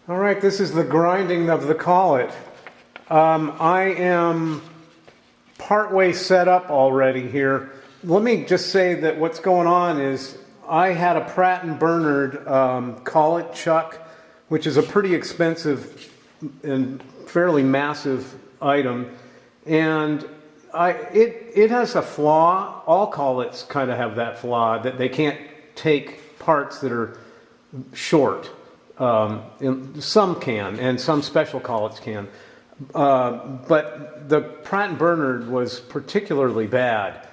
All right, this is the grinding of the collet. I am partway set up already here. Let me just say that what's going on is I had a Pratt & Bernard collet chuck, which is a pretty expensive and fairly massive item, and it has a flaw. All collets kind of have that flaw, that they can't take parts that are short. Some can, and some special collets can. But the Pratt & Bernard was particularly bad.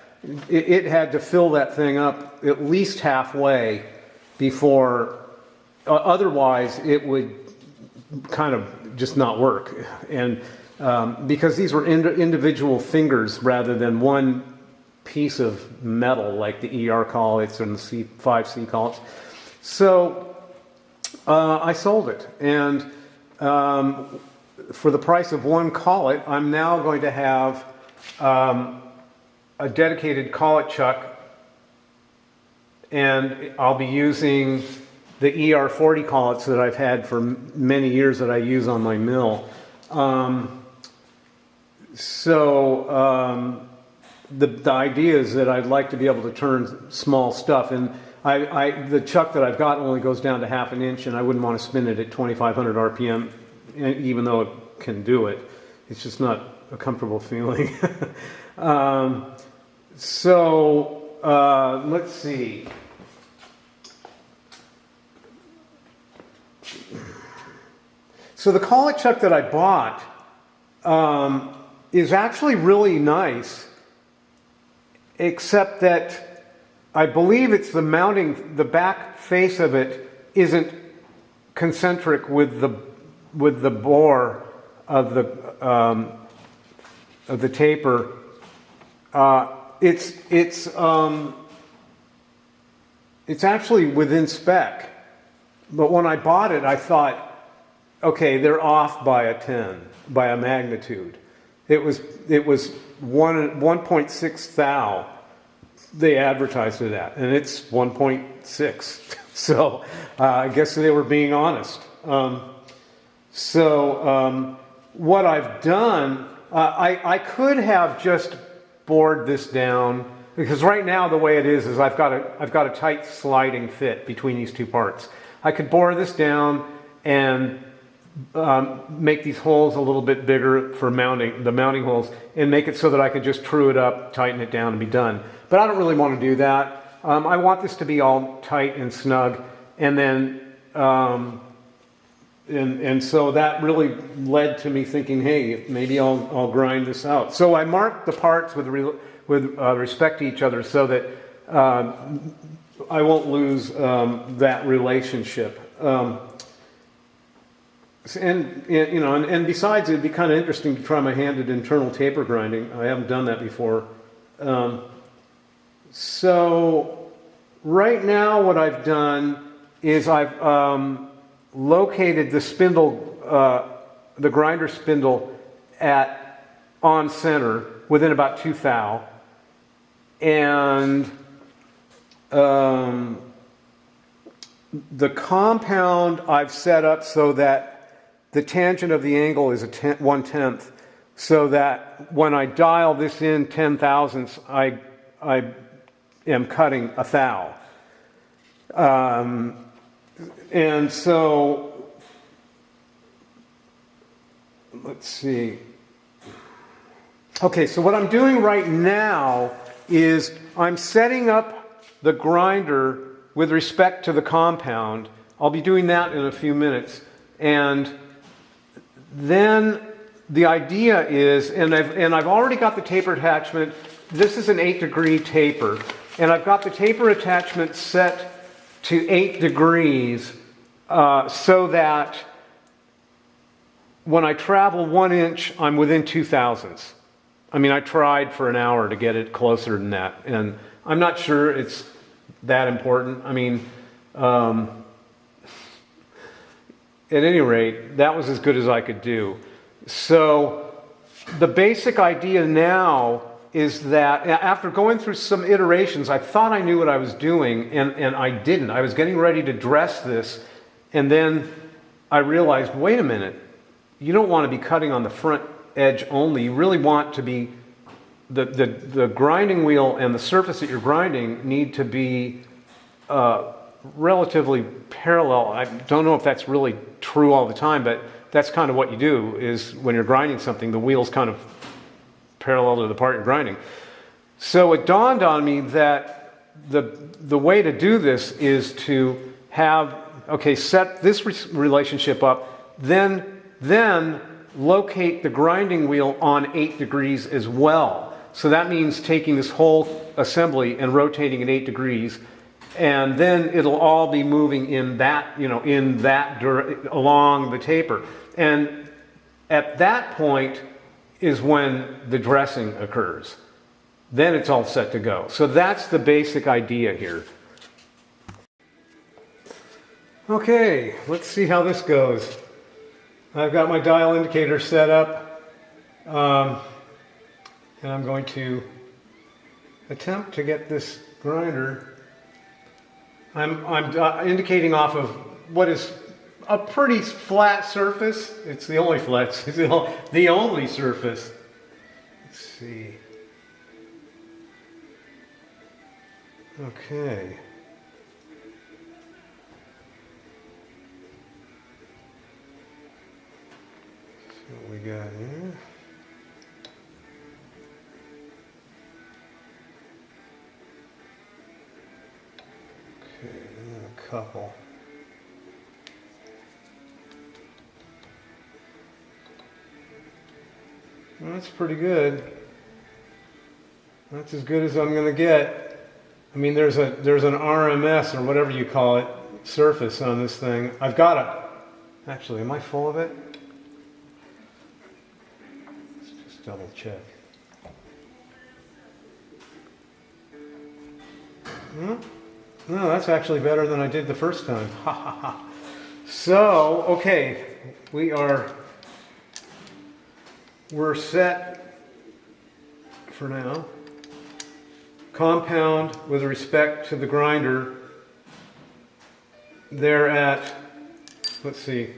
It had to fill that thing up at least halfway before, otherwise it would kind of just not work. And because these were individual fingers rather than one piece of metal like the ER collets and the C5C collets. So I sold it, and for the price of one collet, I'm now going to have a dedicated collet chuck, and I'll be using the ER40 collets that I've had for many years that I use on my mill. The idea is that I'd like to be able to turn small stuff, and the chuck that I've got only goes down to 1/2 inch, and I wouldn't want to spin it at 2,500 RPM, even though it can do it. It's just not a comfortable feeling. Let's see. So the collet chuck that I bought is actually really nice, except that I believe it's the mounting, the back face of it isn't concentric with the bore of the taper. It's actually within spec, but when I bought it, I thought, okay, they're off by a magnitude. It was 1.6 thou. They advertised it at, and it's 1.6. So I guess they were being honest. What I've done, I could have just bored this down, because right now the way it is I've got a tight sliding fit between these two parts. I could bore this down and make these holes a little bit bigger for the mounting holes, and make it so that I could just true it up, tighten it down, and be done. But I don't really want to do that. I want this to be all tight and snug, and then and so that really led to me thinking, hey, maybe I'll grind this out. So I marked the parts with respect to each other, so that I won't lose that relationship. And besides, it'd be kind of interesting to try my hand at internal taper grinding. I haven't done that before. So right now what I've done is I've located the spindle, the grinder spindle on center within about 2 thou. And the compound I've set up so that the tangent of the angle is 1/10, so that when I dial this in 10 thousandths, I am cutting 1 thou. And so, let's see. Okay, so what I'm doing right now is I'm setting up the grinder with respect to the compound. I'll be doing that in a few minutes. And then the idea is, and I've already got the taper attachment. This is an 8-degree taper, and I've got the taper attachment set to 8 degrees so that when I travel 1 inch, I'm within 2 thousandths. I mean, I tried for an hour to get it closer than that, and I'm not sure it's that important. I mean, at any rate, that was as good as I could do. So the basic idea now is that after going through some iterations, I thought I knew what I was doing, and I didn't. I was getting ready to dress this, and then I realized, wait a minute, you don't want to be cutting on the front edge only. You really want to be, the grinding wheel and the surface that you're grinding need to be relatively parallel. I don't know if that's really true all the time, but that's kind of what you do, is when you're grinding something, the wheel's kind of parallel to the part you're grinding. So it dawned on me that the way to do this is to have, okay, set this relationship up, then locate the grinding wheel on 8 degrees as well. So that means taking this whole assembly and rotating it 8 degrees, and then it'll all be moving in that, along the taper. And at that point is when the dressing occurs. Then it's all set to go. So that's the basic idea here. Okay, let's see how this goes. I've got my dial indicator set up, and I'm going to attempt to get this grinder. I'm indicating off of what is a pretty flat surface. It's the only flat, it's the only surface. Let's see. Okay. So what we got here. Okay, and then a couple. Well, that's pretty good. That's as good as I'm going to get. I mean, there's an RMS, or whatever you call it, surface on this thing. I've got actually, am I full of it? Let's just double check. No, that's actually better than I did the first time. Ha ha ha. So, okay, we're set for now. Compound with respect to the grinder, they're at, let's see.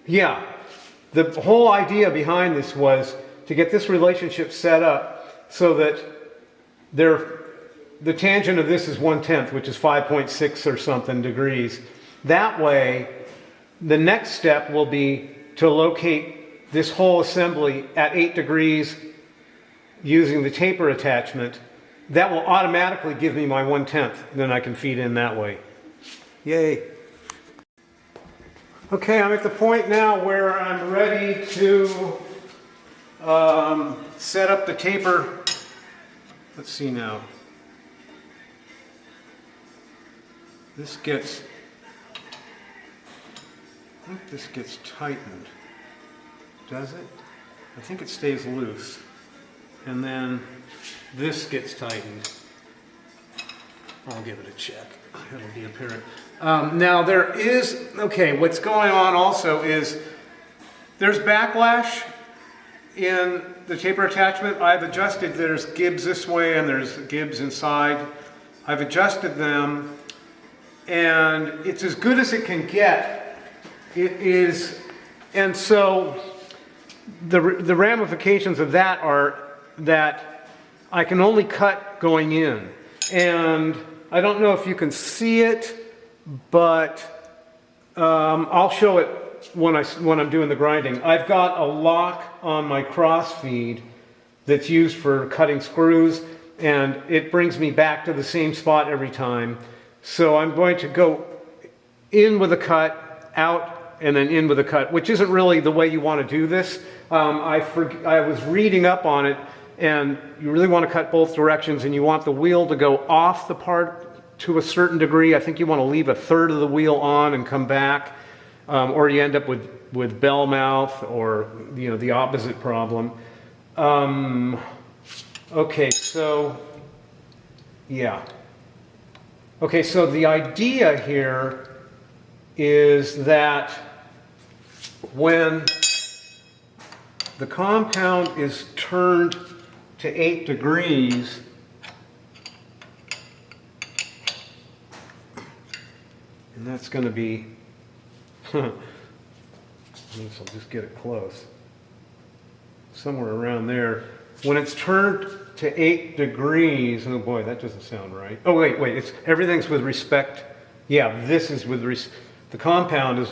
Yeah, the whole idea behind this was to get this relationship set up so that the tangent of this is 1/10, which is 5.6 or something degrees. That way, the next step will be to locate this whole assembly at 8 degrees using the taper attachment. That will automatically give me my 1/10. Then I can feed in that way. Yay. Okay, I'm at the point now where I'm ready to set up the taper. Let's see now. I think this gets tightened. Does it? I think it stays loose. And then this gets tightened. I'll give it a check. It'll be apparent. Now there is, okay, what's going on also is there's backlash in the taper attachment. I've adjusted, there's gibs this way and there's gibs inside. I've adjusted them and it's as good as it can get. It is, and so the ramifications of that are that I can only cut going in. And I don't know if you can see it, but I'll show it when I'm doing the grinding. I've got a lock on my cross feed that's used for cutting screws, and it brings me back to the same spot every time. So I'm going to go in with a cut, out, and then in with a cut, which isn't really the way you want to do this. I was reading up on it, and you really want to cut both directions, and you want the wheel to go off the part to a certain degree. I think you want to leave a third of the wheel on and come back, or you end up with bell mouth, or the opposite problem. Okay, so yeah. Okay, so the idea here is that when the compound is turned to 8 degrees, And that's going to be, I guess I'll just get it close. Somewhere around there. When it's turned to 8 degrees, oh boy, that doesn't sound right. Oh wait, it's everything's with respect. Yeah, this is with the compound is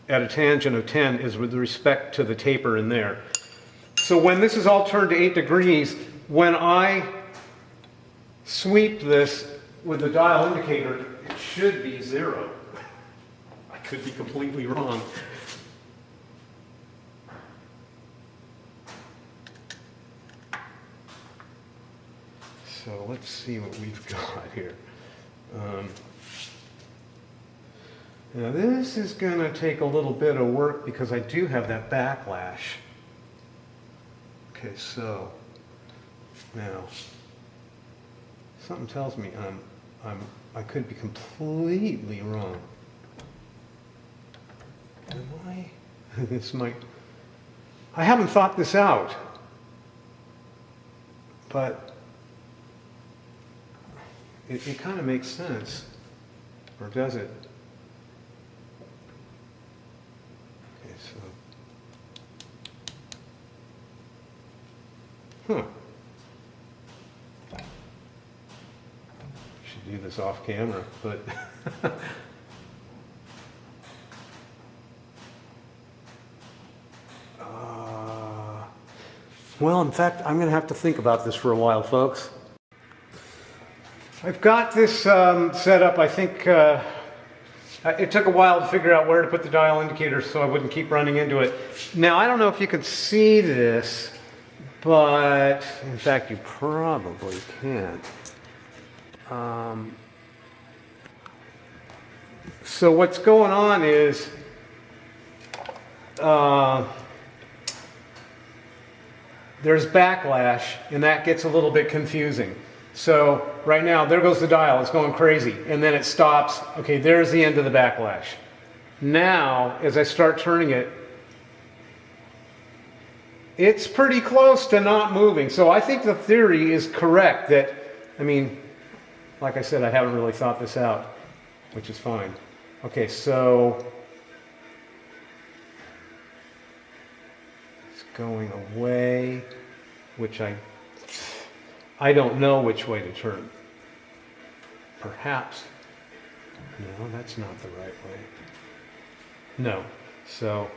at a tangent of 10 is with respect to the taper in there. So when this is all turned to 8 degrees, when I sweep this with the dial indicator, it should be 0. I could be completely wrong. So let's see what we've got here. Now this is going to take a little bit of work because I do have that backlash. Okay, so now something tells me I could be completely wrong. Am I? This might. I haven't thought this out, but it kind of makes sense, or does it? Okay, so, should do this off camera, but well, in fact, I'm going to have to think about this for a while, folks. I've got this set up. I think it took a while to figure out where to put the dial indicator so I wouldn't keep running into it. Now, I don't know if you can see this, but in fact, you probably can't. So what's going on is there's backlash, and that gets a little bit confusing. So right now, there goes the dial, it's going crazy, and then it stops. Okay, there's the end of the backlash. Now, as I start turning it, it's pretty close to not moving. So I think the theory is correct that, I mean, like I said, I haven't really thought this out, which is fine. Okay, so it's going away, which I don't know which way to turn. Perhaps. No, that's not the right way. No. So,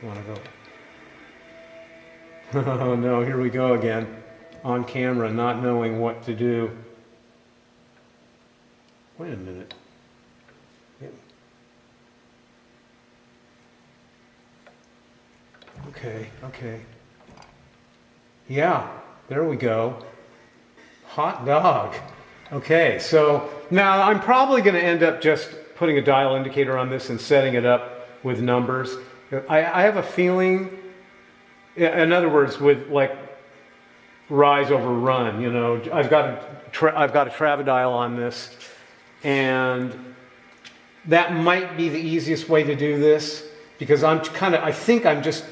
I want to go. Oh no, here we go again. On camera, not knowing what to do. Wait a minute. Okay. Yeah. There we go. Hot dog. Okay, so now I'm probably going to end up just putting a dial indicator on this and setting it up with numbers. I have a feeling, in other words, with like rise over run, you know, I've got a Travidile on this, and that might be the easiest way to do this because I think I'm just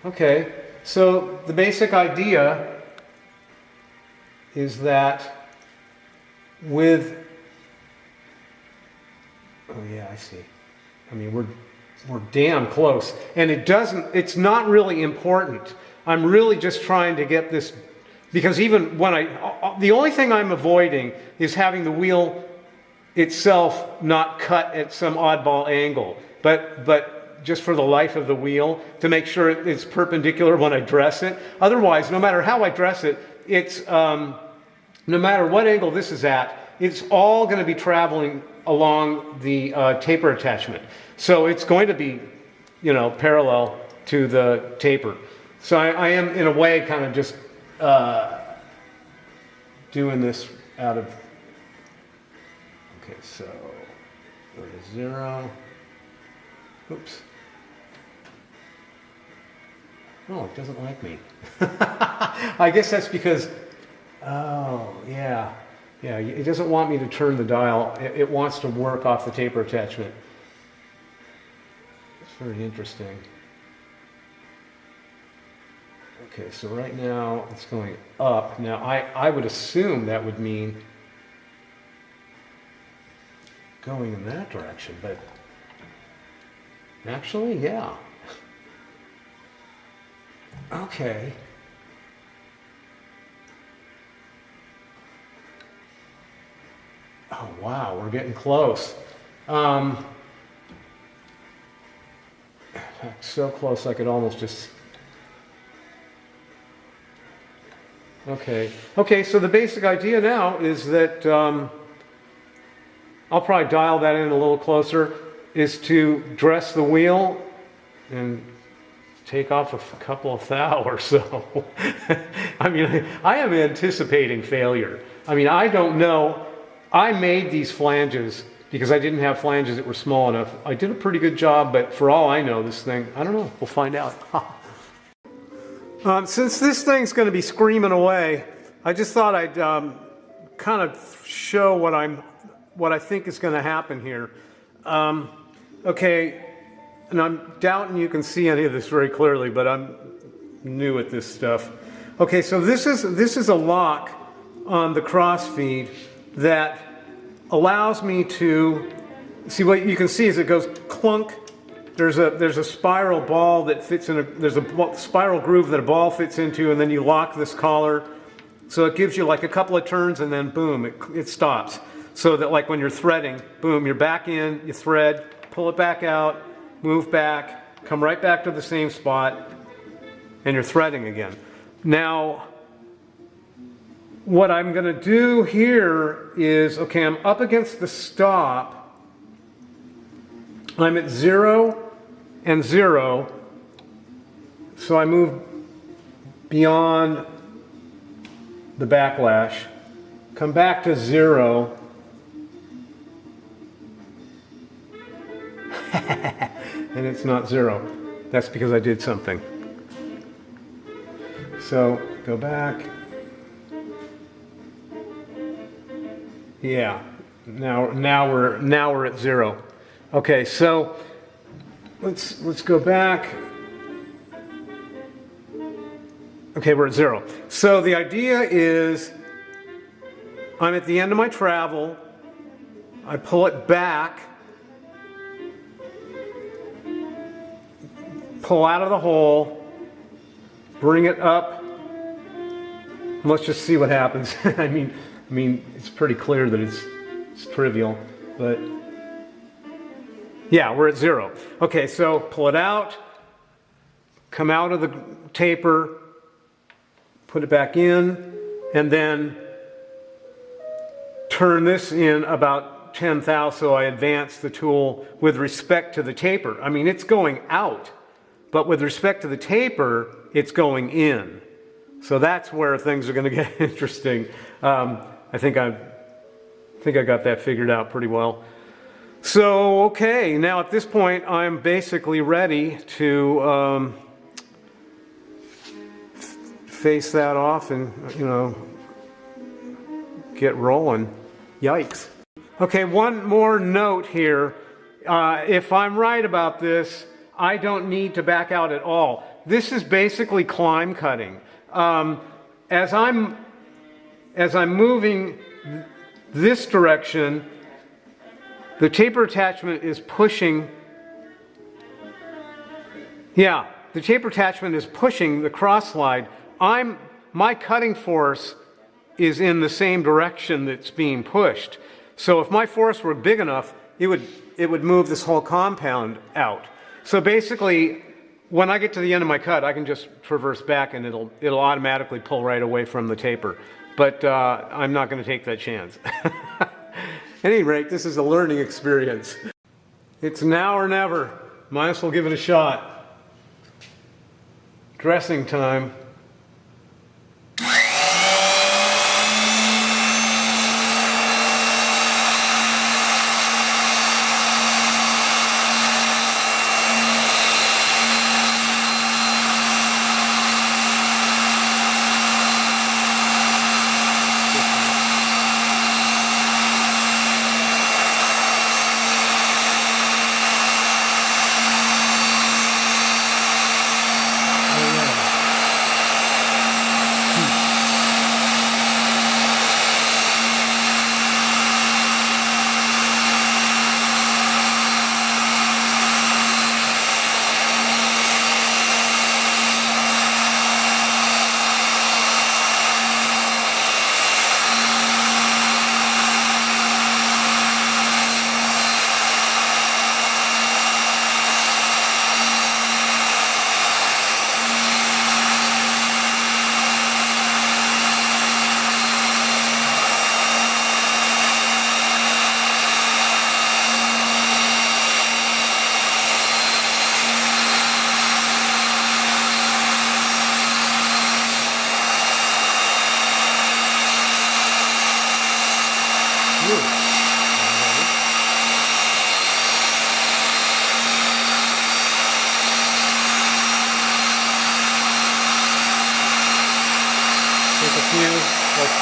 Okay, so the basic idea is that with, oh yeah, I see. I mean, we're damn close, and it's not really important. I'm really just trying to get this, because even when the only thing I'm avoiding is having the wheel itself not cut at some oddball angle, but just for the life of the wheel, to make sure it's perpendicular when I dress it. Otherwise, no matter how I dress it, it's no matter what angle this is at, it's all going to be traveling along the taper attachment. So it's going to be, you know, parallel to the taper. So I am, in a way, kind of just doing this out of, okay, so go to 0. Oops. Oh, it doesn't like me. I guess that's because, oh, yeah, it doesn't want me to turn the dial. It wants to work off the taper attachment. It's very interesting. Okay, so right now it's going up. Now I would assume that would mean going in that direction, but actually, yeah. Okay. Oh wow, we're getting close. So close I could almost just... Okay, so the basic idea now is that I'll probably dial that in a little closer, is to dress the wheel and take off a couple of thou or so. I mean, I am anticipating failure. I mean, I don't know. I made these flanges because I didn't have flanges that were small enough. I did a pretty good job, but for all I know, this thing, I don't know. We'll find out. Since this thing's going to be screaming away, I just thought I'd kind of show what I think is going to happen here. Okay, and I'm doubting you can see any of this very clearly, but I'm new at this stuff. Okay, so this is a lock on the crossfeed that allows me to see. What you can see is it goes clunk. There's a spiral ball that fits in there's a spiral groove that a ball fits into, and then you lock this collar. So it gives you like a couple of turns, and then boom, it stops. So that like when you're threading, boom, you're back in, you thread, pull it back out, move back, come right back to the same spot, and you're threading again. Now, what I'm going to do here is, okay, I'm up against the stop. I'm at 0 and 0, so I move beyond the backlash, come back to 0, and it's not 0. That's because I did something. So go back. Yeah, now we're at 0. Okay, so let's go back. Okay, we're at 0. So the idea is I'm at the end of my travel. I pull it back, pull out of the hole, bring it up. Let's just see what happens. I mean, it's pretty clear that it's trivial, but yeah, we're at 0. Okay, so pull it out, come out of the taper, put it back in, and then turn this in about 10 thou, so I advance the tool with respect to the taper. I mean, it's going out, but with respect to the taper, it's going in. So that's where things are going to get interesting. I think I got that figured out pretty well. So, okay, now at this point, I'm basically ready to face that off and, get rolling. Yikes. Okay, one more note here. If I'm right about this, I don't need to back out at all. This is basically climb cutting. As I'm moving this direction, the taper attachment is pushing. Yeah, the taper attachment is pushing the cross slide. My cutting force is in the same direction that's being pushed. So if my force were big enough, it would move this whole compound out. So basically, when I get to the end of my cut, I can just traverse back and it'll automatically pull right away from the taper. But I'm not going to take that chance. At any rate, this is a learning experience. It's now or never. Might as well give it a shot. Dressing time.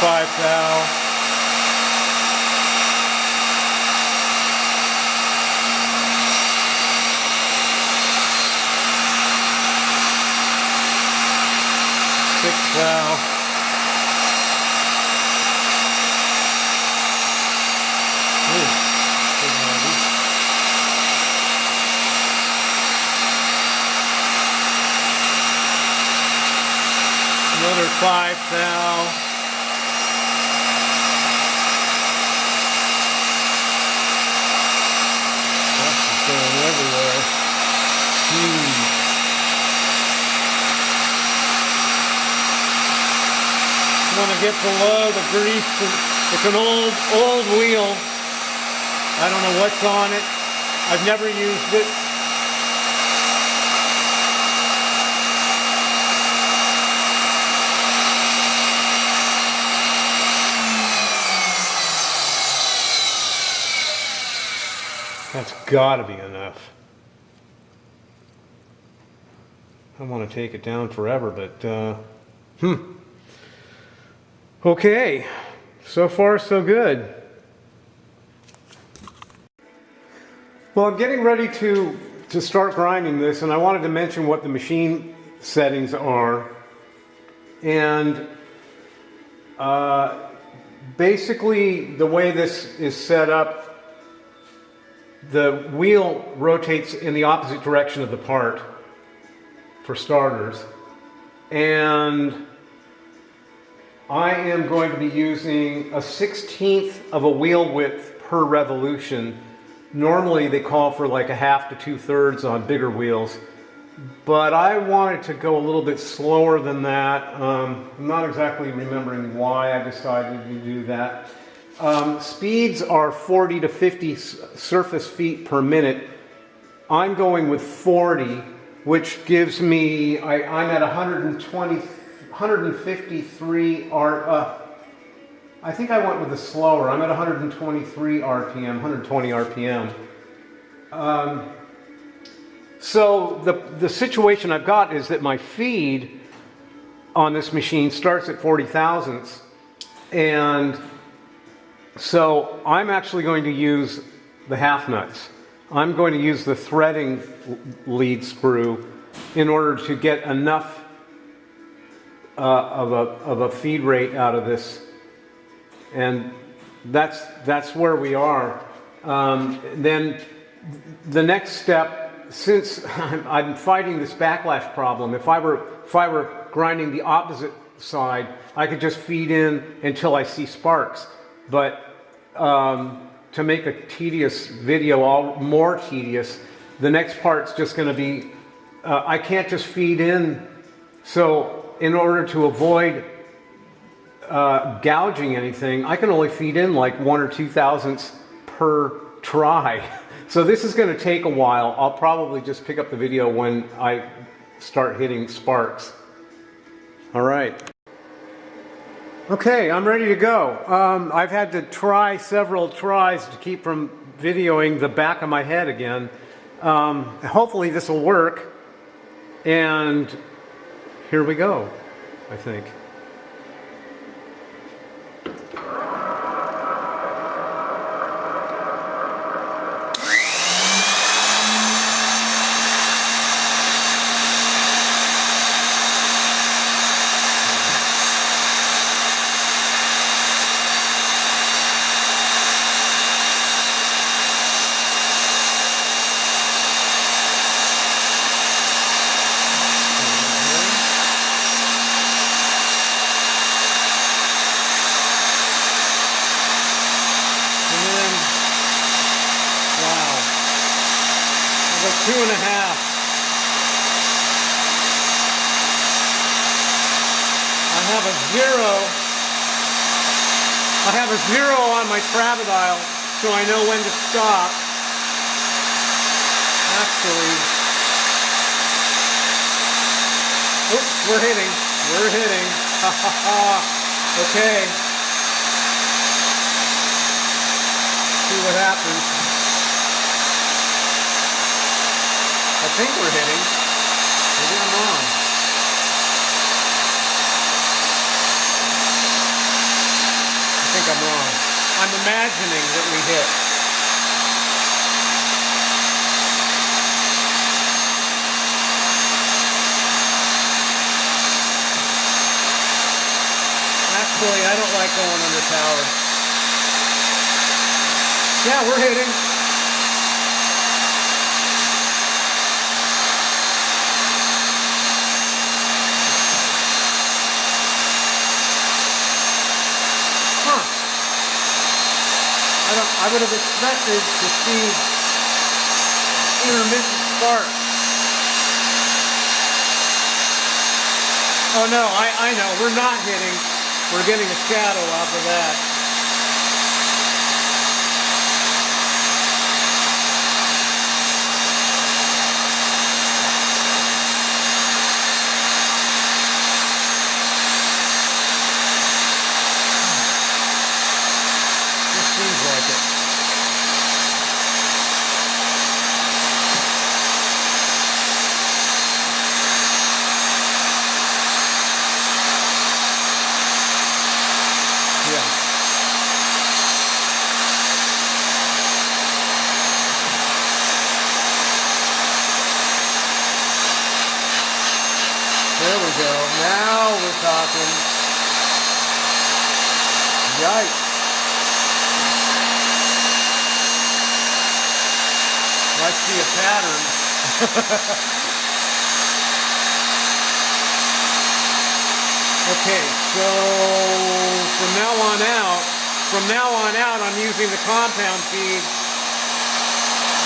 5 thou. Thou. Another 5 thou. That's just going everywhere. Want to get below the grease. It's an old wheel. I don't know what's on it. I've never used it. That's got to be enough. I want to take it down forever, but okay, so far so good. Well, I'm getting ready to start grinding this, and I wanted to mention what the machine settings are. And basically, the way this is set up, the wheel rotates in the opposite direction of the part, for starters. And I am going to be using a 1/16 of a wheel width per revolution. Normally they call for like a 1/2 to 2/3 on bigger wheels, but I wanted to go a little bit slower than that. I'm not exactly remembering why I decided to do that. Speeds are 40 to 50 surface feet per minute. I'm going with 40, which gives me, I'm at 153 I think I went with the slower. I'm at 123 RPM, 120 RPM. So the situation I've got is that my feed on this machine starts at 40 thousandths, and so I'm actually going to use the half nuts. I'm going to use the threading lead screw in order to get enough of a feed rate out of this, and that's where we are. Then the next step, since I'm fighting this backlash problem, if I were grinding the opposite side, I could just feed in until I see sparks. But to make a tedious video all more tedious, the next part's just going to be, I can't just feed in. So in order to avoid gouging anything, I can only feed in like 1 or 2 thousandths per try. So this is going to take a while. I'll probably just pick up the video when I start hitting sparks. All right. Okay, I'm ready to go. I've had to try several tries to keep from videoing the back of my head again. Hopefully this will work. And here we go, I think. Two and a half. I have a zero on my travidile, so I know when to stop. Actually, oops, we're hitting. Ha ha ha. Okay. See what happens. I think we're hitting. Maybe I'm wrong. I'm wrong. I'm imagining that we hit. Actually, I don't like going under power. Yeah, we're hitting. I would have expected to see intermittent sparks. Oh no, I know, we're not hitting. We're getting a shadow off of that. Seems like it. Yeah. There we go. Now we're talking. Yikes. I see a pattern. Okay, so from now on out, I'm using the compound feed.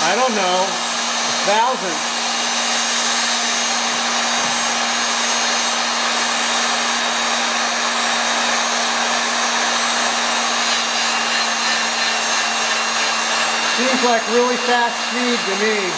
I don't know, 1,000th. Seems like really fast speed to me.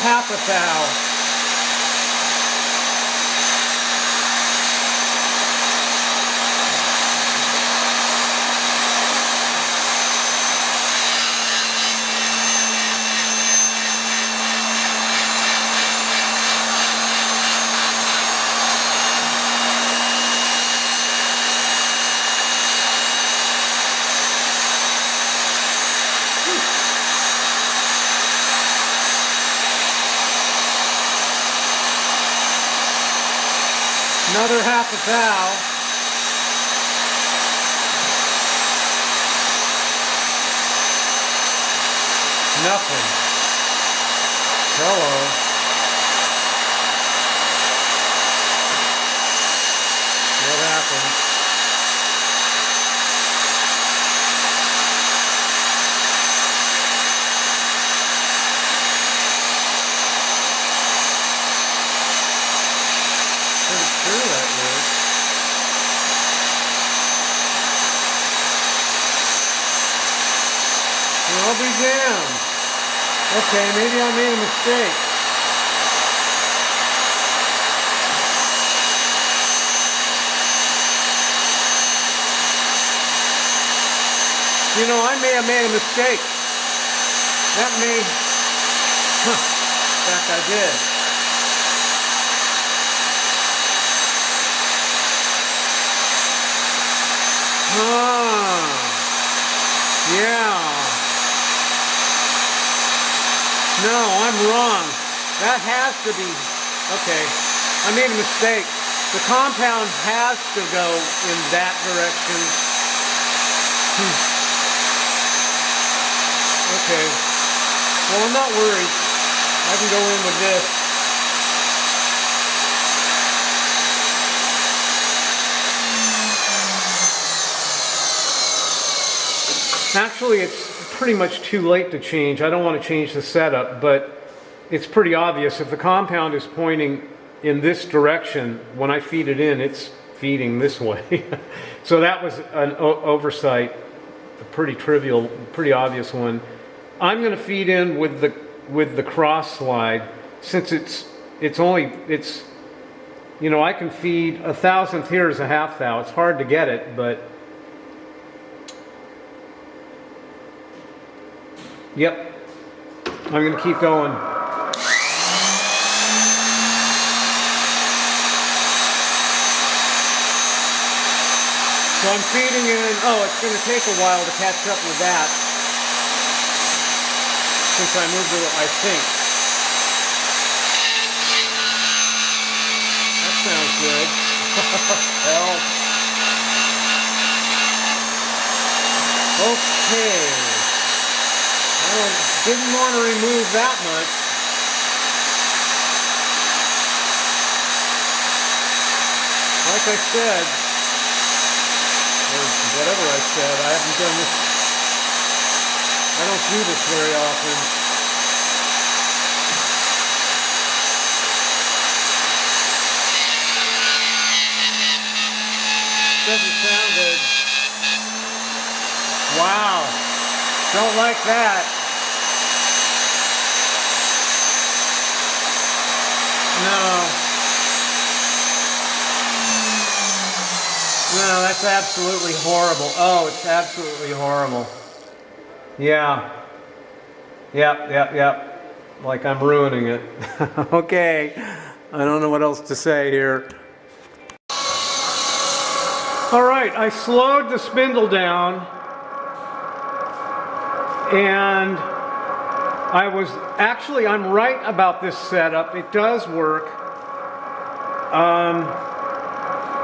Half a thou. Another half a thou. Nothing. Hello. What happened? Sure that works. Well, I'll be damned. Okay, maybe I made a mistake. You know, I may have made a mistake. That may... In fact, I did. Yeah. No, I'm wrong. That has to be... Okay, I made a mistake. The compound has to go in that direction. Okay. Well, I'm not worried. I can go in with this. Actually, it's pretty much too late to change. I don't want to change the setup, but it's pretty obvious. If the compound is pointing in this direction, when I feed it in, it's feeding this way. So that was an oversight, a pretty trivial, pretty obvious one. I'm going to feed in with the cross slide, since it's you know, I can feed 1,000th here is a half thou. It's hard to get it, but yep, I'm going to keep going. So I'm feeding in, oh, it's going to take a while to catch up with that, since I moved it, I think. That sounds good. Hell. Okay. I didn't want to remove that much. Like I said, whatever I said, I haven't done this, I don't do this very often. Doesn't sound good. Wow, don't like that. No. No, that's absolutely horrible. Oh, it's absolutely horrible. Yeah. Yep. Like I'm ruining it. Okay. I don't know what else to say here. All right, I slowed the spindle down, and I'm right about this setup. It does work.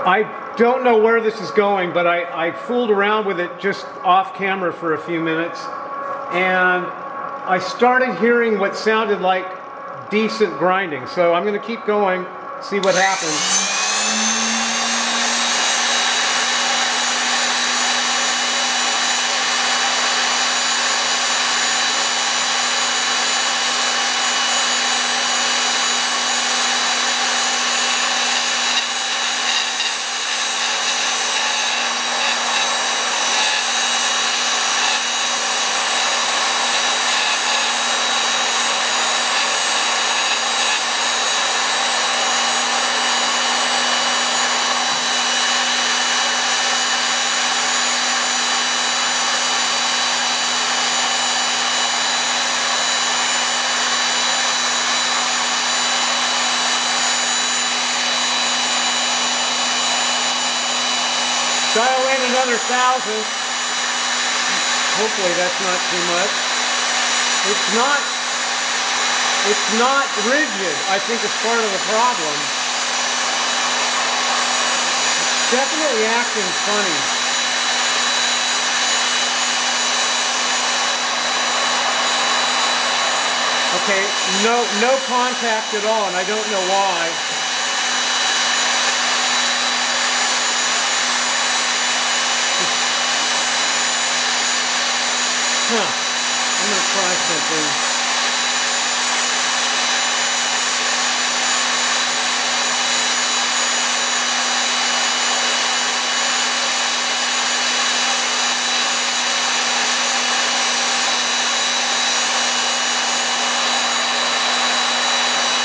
I don't know where this is going, but I fooled around with it just off camera for a few minutes, and I started hearing what sounded like decent grinding. So I'm going to keep going, see what happens. Dial in another 1,000. Hopefully that's not too much. It's not rigid. I think it's part of the problem. It's definitely acting funny. Okay, no contact at all, and I don't know why. I'm going to try something.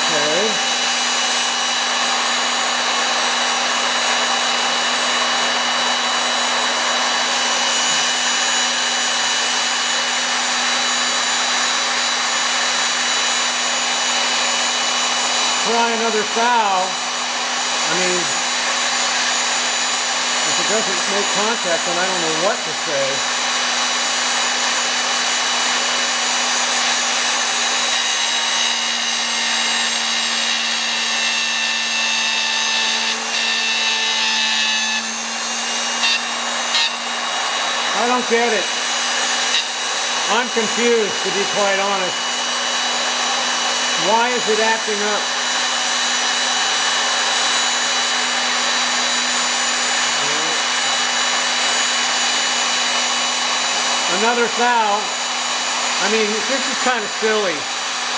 Okay. Try another foul. I mean, if it doesn't make contact, then I don't know what to say. I don't get it. I'm confused, to be quite honest. Why is it acting up? Another foul. I mean, this is kind of silly.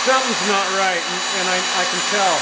Something's not right, and I can tell.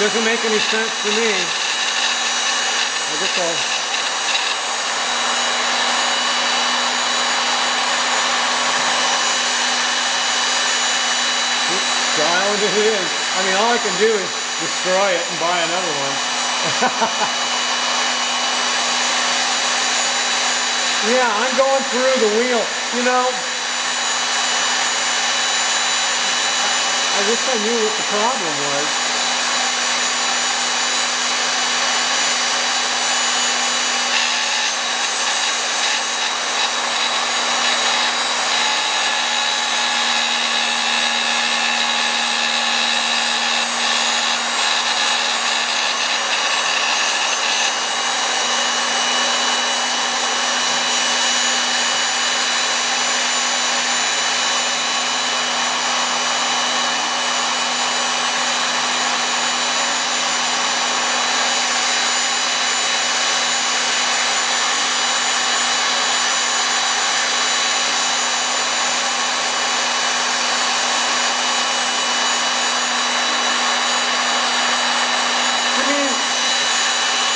doesn't make any sense to me. I guess I'll... Dialed it in. I mean, all I can do is destroy it and buy another one. Yeah, I'm going through the wheel. You know, I wish I knew what the problem was.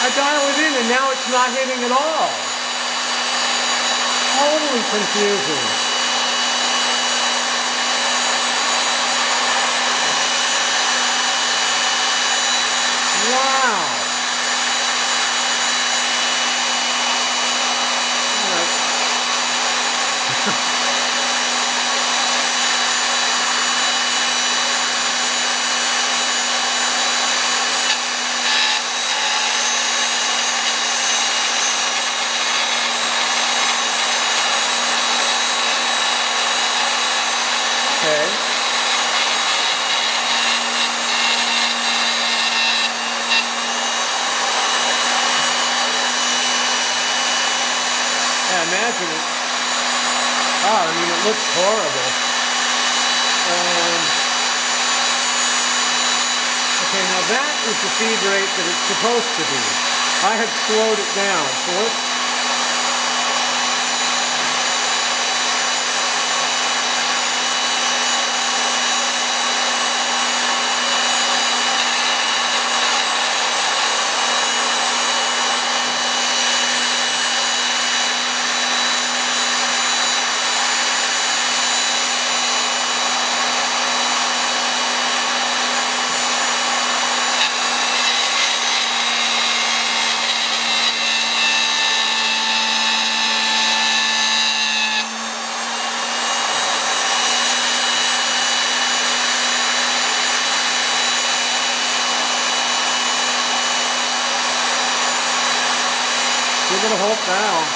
I dial it in and now it's not hitting at all. Totally confusing. Wow. Imagine it. Oh, I mean, it looks horrible. Okay, now that is the feed rate that it's supposed to be. I have slowed it down, so let's... Give it a whole pound.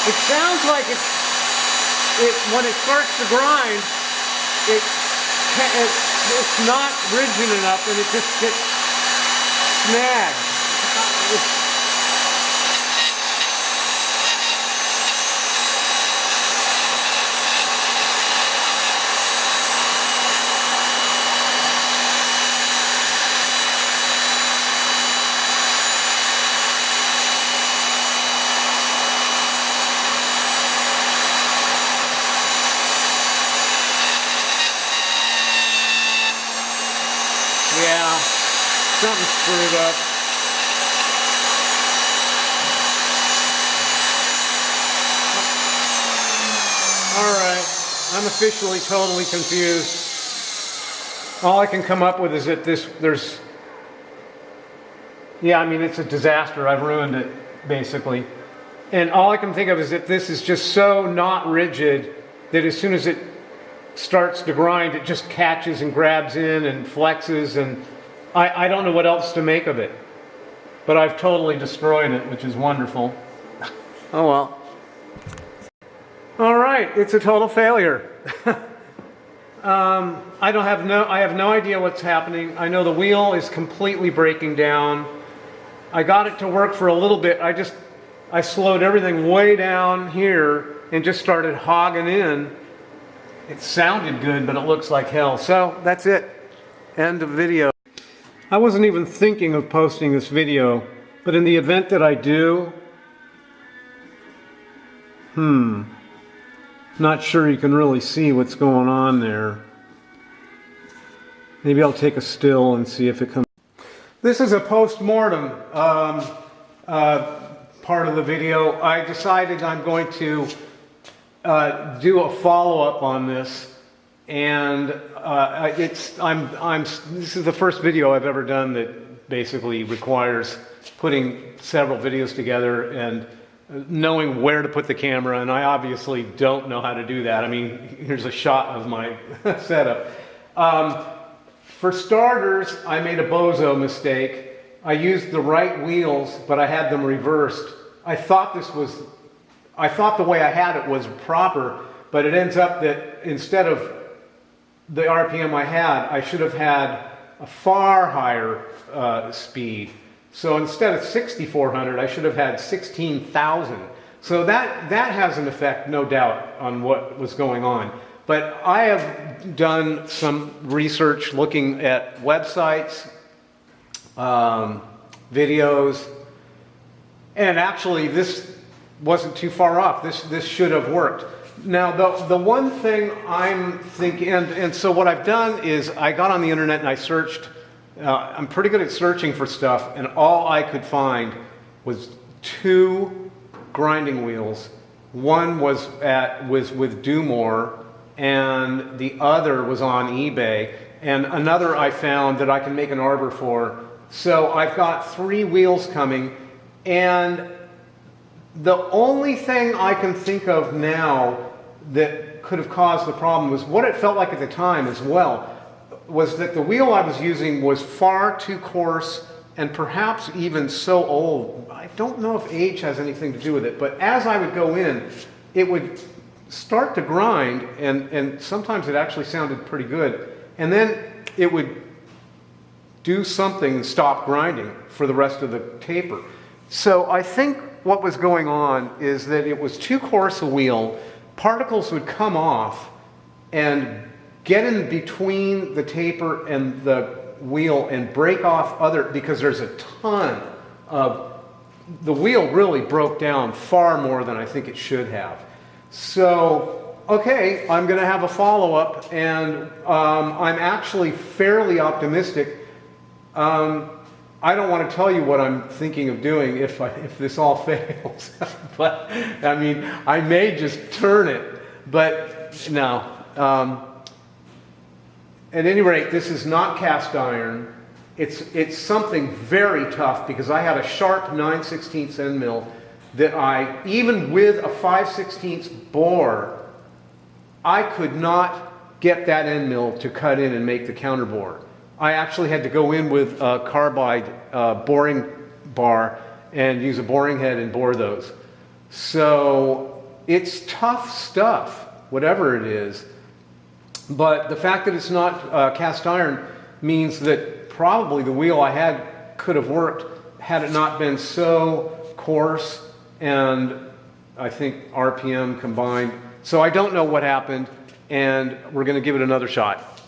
It sounds like when it starts to grind, it's not rigid enough and it just gets snagged. Yeah, something screwed up. Alright, I'm officially totally confused. All I can come up with is that yeah, I mean, it's a disaster. I've ruined it, basically. And all I can think of is that this is just so not rigid that as soon as it starts to grind, it just catches and grabs in and flexes, and I don't know what else to make of it. But I've totally destroyed it, which is wonderful. Oh well. All right, it's a total failure. I have no idea what's happening. I know the wheel is completely breaking down. I got it to work for a little bit. I slowed everything way down here and just started hogging in. It sounded good, but it looks like hell. So that's it. End of video. I wasn't even thinking of posting this video, but in the event that I do, not sure you can really see what's going on there. Maybe I'll take a still and see if it comes. This is a post-mortem part of the video. I decided I'm going to do a follow-up on this, and this is the first video I've ever done that basically requires putting several videos together and knowing where to put the camera, and I obviously don't know how to do that. I mean, here's a shot of my setup. For starters, I made a bozo mistake. I used the right wheels, but I had them reversed. I thought the way I had it was proper, but it ends up that instead of the RPM I had, I should have had a far higher speed. So instead of 6,400, I should have had 16,000. So that has an effect, no doubt, on what was going on. But I have done some research looking at websites, videos, and actually this wasn't too far off. This should have worked. Now the one thing I'm thinking, and so what I've done is I got on the internet and I searched. I'm pretty good at searching for stuff, and all I could find was 2 grinding wheels. One was with Do More, and the other was on eBay, and another I found that I can make an arbor for. So I've got 3 wheels coming, and the only thing I can think of now that could have caused the problem was what it felt like at the time as well, was that the wheel I was using was far too coarse and perhaps even so old. I don't know if age has anything to do with it, but as I would go in, it would start to grind, and sometimes it actually sounded pretty good, and then it would do something and stop grinding for the rest of the taper. So I think what was going on is that it was too coarse a wheel. Particles would come off and get in between the taper and the wheel and break off because there's a ton of, the wheel really broke down far more than I think it should have. So, okay, I'm going to have a follow-up, and I'm actually fairly optimistic. I don't want to tell you what I'm thinking of doing if this all fails, but I mean, I may just turn it, but no. At any rate, this is not cast iron. It's something very tough, because I had a sharp 9/16 end mill that even with a 5/16 bore, I could not get that end mill to cut in and make the counter bore. I actually had to go in with a carbide boring bar and use a boring head and bore those. So it's tough stuff, whatever it is. But the fact that it's not cast iron means that probably the wheel I had could have worked had it not been so coarse and I think RPM combined. So I don't know what happened, and we're going to give it another shot.